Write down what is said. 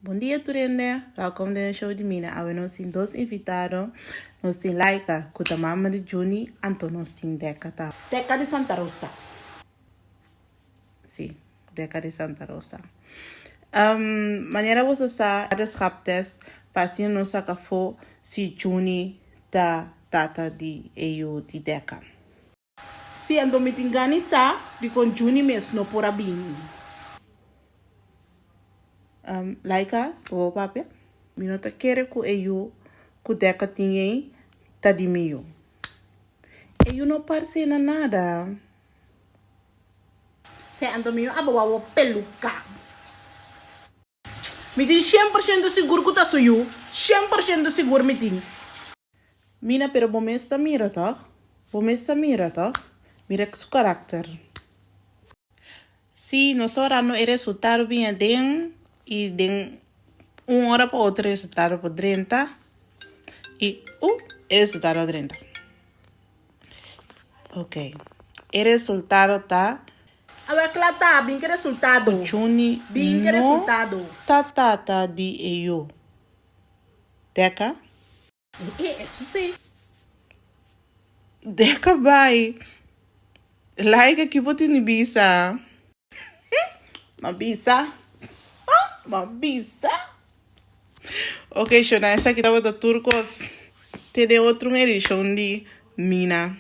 Bom dia, Turende. Welkom bij de show de Mina. We hebben nos dos invitados. Nos tem Laika, com a mama de Juni, Anto nos tem Deca. Deca de Santa Rosa. Sim, Deca de Santa Rosa. Maneira você está de schaptest, passinho nos acafou se Juni da data de EU de Deca. Se ando me tinganisa, de com Juni mesmo por abin. Laika, o papel, não tá querendo que eu que Deca tinha tá de meio. Eu não parece nada. Se ando meio abawa peluca. Me tem 100% seguro que tá sou eu. 100% seguro me tem. Mina, pero bom está mira, tá? Bom está mira, tá? Mira que seu caráter. Se nós oramos o resultado bem den e den hora para outra resultado para 30 e resultado 30. Ok. O resultado tá. Agora claro tá, bem que resultado. Juni bem que resultado. Tá de eu. Deca? Isso sim. Deca vai. Like que bote ni bisa. Mabisa? Mabisa? Ok, Shona, essa aqui tava da Turcos. Tem outro edição de Mina.